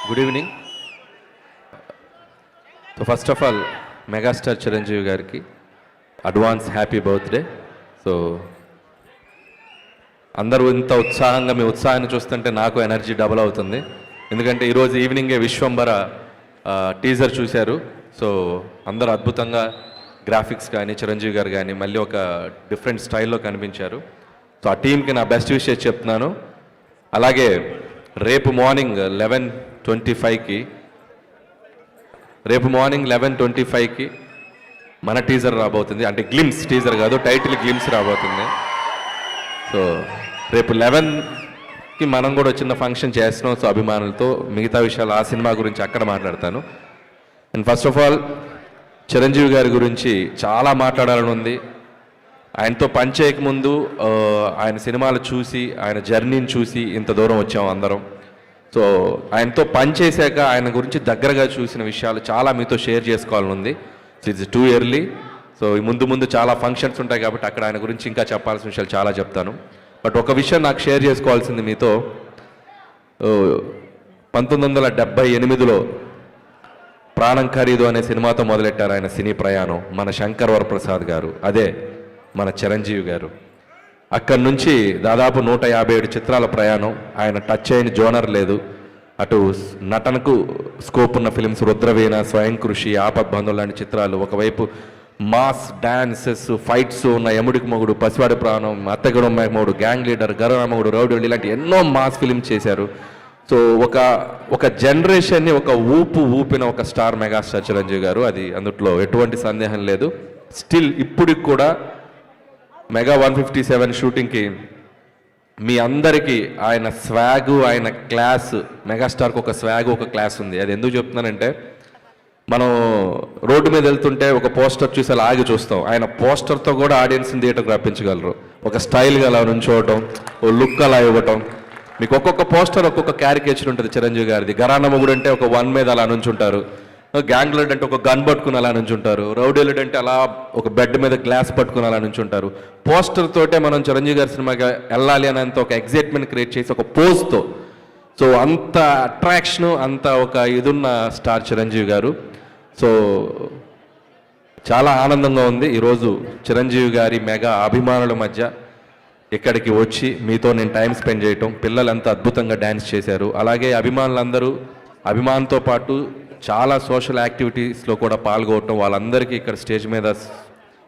Good evening. So first of all megastar Chiranjeevi గారికి advance happy birthday. So అందరూ ఇంత ఉత్సాహంగా మీ ఉత్సాహాన్ని చూస్తుంటే నాకు ఎనర్జీ డబుల్ అవుతుంది. ఎందుకంటే ఈరోజు ఈవినింగే విశ్వంబర టీజర్ చూశారు. సో అందరూ అద్భుతంగా గ్రాఫిక్స్ కానీ చిరంజీవి గారు కానీ మళ్ళీ ఒక డిఫరెంట్ స్టైల్లో కనిపించారు. సో ఆ టీంకి నా బెస్ట్ విషెస్ చెప్తున్నాను. అలాగే రేపు మార్నింగ్ 11:25కి మన టీజర్ రాబోతుంది. అంటే గ్లిమ్స్ టీజర్ కాదు, టైటిల్ గ్లిమ్స్ రాబోతుంది. సో రేపు 11కి మనం కూడా చిన్న ఫంక్షన్ చేస్తున్నాం. సో అభిమానులతో మిగతా విషయాలు ఆ సినిమా గురించి అక్కడ మాట్లాడతాను. And first of all Chiranjeevi గారి గురించి చాలా మాట్లాడాలని ఉంది. ఆయనతో పనిచేయకముందు ఆయన సినిమాలు చూసి ఆయన జర్నీని చూసి ఇంత దూరం వచ్చాము అందరం. సో ఆయనతో పనిచేశాక ఆయన గురించి దగ్గరగా చూసిన విషయాలు చాలా మీతో షేర్ చేసుకోవాలని ఉంది. So it's too early. So ముందు చాలా ఫంక్షన్స్ ఉంటాయి కాబట్టి అక్కడ ఆయన గురించి ఇంకా చెప్పాల్సిన విషయాలు చాలా చెప్తాను. బట్ ఒక విషయం నాకు షేర్ చేసుకోవాల్సింది మీతో. 1978లో ప్రాణం ఖరీదు అనే సినిమాతో మొదలెట్టారు ఆయన సినీ ప్రయాణం మన శంకర్ వరప్రసాద్ గారు, అదే మన చిరంజీవి గారు. అక్కడి నుంచి దాదాపు 157 చిత్రాల ప్రయాణం. ఆయన టచ్ అయిన జోనర్ లేదు. అటు నటనకు స్కోప్ ఉన్న ఫిలిమ్స్ రుద్రవీణ, స్వయం కృషి, ఆపద్బంధువు లాంటి చిత్రాలు, ఒకవైపు మాస్ డాన్సెస్ ఫైట్స్ ఉన్న యముడికి మొగుడు, పసివాడి ప్రాణం, అత్తగడం మొగుడు, గ్యాంగ్ లీడర్, గరమగుడు, రౌడీ ఇలాంటి ఎన్నో మాస్ ఫిలిమ్స్ చేశారు. సో ఒక జనరేషన్ని ఒక ఊపిన ఒక స్టార్ మెగాస్టార్ చిరంజీవి గారు. అది అందుట్లో ఎటువంటి సందేహం లేదు. స్టిల్ ఇప్పటికి కూడా మెగా 157 షూటింగ్కి మీ అందరికీ ఆయన స్వాగు, ఆయన క్లాస్, మెగాస్టార్కి ఒక స్వాగు, ఒక క్లాస్ ఉంది. అది ఎందుకు చెప్తున్నానంటే, మనం రోడ్డు మీద వెళ్తుంటే ఒక పోస్టర్ చూసి అలా ఆగి చూస్తాం. ఆయన పోస్టర్తో కూడా ఆడియన్స్ని థియేటర్కి రప్పించగలరు. ఒక స్టైల్గా అలా నుంచోవటం, ఓ లుక్ అలా ఇవ్వటం. మీకు ఒక్కొక్క పోస్టర్ ఒక్కొక్క క్యారికేచర్ ఉంటుంది చిరంజీవి గారిది. గరాన మొగుడు అంటే ఒక 1 మీద అలా నుంచుంటారు, గ్యాంగ్ లీడ్ అంటే ఒక గన్ పట్టుకుని అలా నుంచుంటారు, రౌడీ లీడ్ అంటే అలా ఒక బెడ్ మీద గ్లాస్ పట్టుకుని అలా నుంచుంటారు. పోస్టర్ తోటే మనం చిరంజీవి గారి సినిమాకి వెళ్ళాలి అనేంత ఒక ఎగ్జైట్మెంట్ క్రియేట్ చేసి ఒక పోజ్తో, సో అంత అట్రాక్షను, అంత ఒక ఇదున్న స్టార్ చిరంజీవి గారు. సో చాలా ఆనందంగా ఉంది ఈరోజు చిరంజీవి గారి మెగా అభిమానుల మధ్య ఇక్కడికి వచ్చి మీతో నేను టైం స్పెండ్ చేయటం. పిల్లలు ఎంత అద్భుతంగా డ్యాన్స్ చేశారు. అలాగే అభిమానులందరూ అభిమానంతో పాటు చాలా సోషల్ యాక్టివిటీస్లో కూడా పాల్గొనటం. వాళ్ళందరికీ ఇక్కడ స్టేజ్ మీద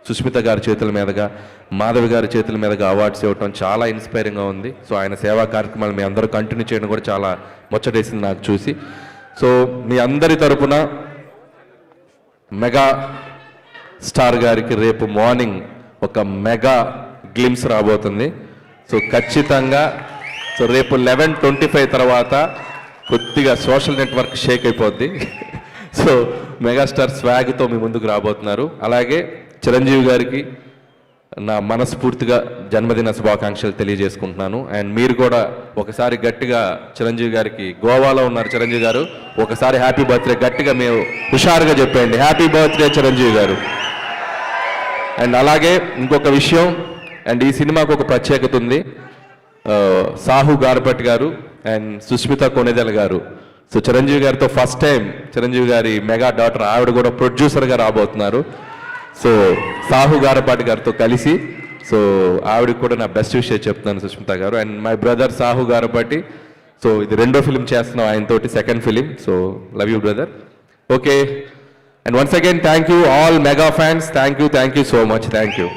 సుష్మిత గారి చేతుల మీదుగా, మాధవి గారి చేతుల మీదుగా అవార్డ్స్ ఇవ్వటం చాలా ఇన్స్పైరింగ్గా ఉంది. సో ఆయన సేవా కార్యక్రమాలు మీ అందరూ కంటిన్యూ చేయడం కూడా చాలా ముచ్చటేసింది నాకు చూసి. సో మీ అందరి తరపున మెగా స్టార్ గారికి రేపు మార్నింగ్ ఒక మెగా గ్లిమ్స్ రాబోతుంది. సో ఖచ్చితంగా సో రేపు 11:25 తర్వాత కొద్దిగా సోషల్ నెట్వర్క్ షేక్ అయిపోద్ది. సో మెగాస్టార్ స్వాగ్తో మీ ముందుకు రాబోతున్నారు. అలాగే చిరంజీవి గారికి నా మనస్ఫూర్తిగా జన్మదిన శుభాకాంక్షలు తెలియజేసుకుంటున్నాను. అండ్ మీరు కూడా ఒకసారి గట్టిగా చిరంజీవి గారికి, గోవాలో ఉన్నారు చిరంజీవి గారు, ఒకసారి హ్యాపీ బర్త్డే గట్టిగా మీరు హుషారుగా చెప్పండి, హ్యాపీ బర్త్డే చిరంజీవి గారు. అండ్ అలాగే ఇంకొక విషయం, అండ్ ఈ సినిమాకు ఒక ప్రత్యేకత ఉంది. సాహు గారపట్టి గారు అండ్ సుష్మిత కొణిదెల గారు, సో చిరంజీవి గారితో ఫస్ట్ టైం చిరంజీవి గారి మెగా డాటర్ ఆవిడ కూడా ప్రొడ్యూసర్గా రాబోతున్నారు. సో సాహు గారపాటి గారితో కలిసి, సో ఆవిడకి కూడా నా బెస్ట్ విషయం చెప్తున్నాను సుష్మిత గారు. And my brother Sahu Garapati, so ఇది 2వ ఫిలిం చేస్తున్నాం ఆయనతోటి, 2nd film. So love you brother. Okay, and once again thank you all mega fans. Thank you so much. Thank you.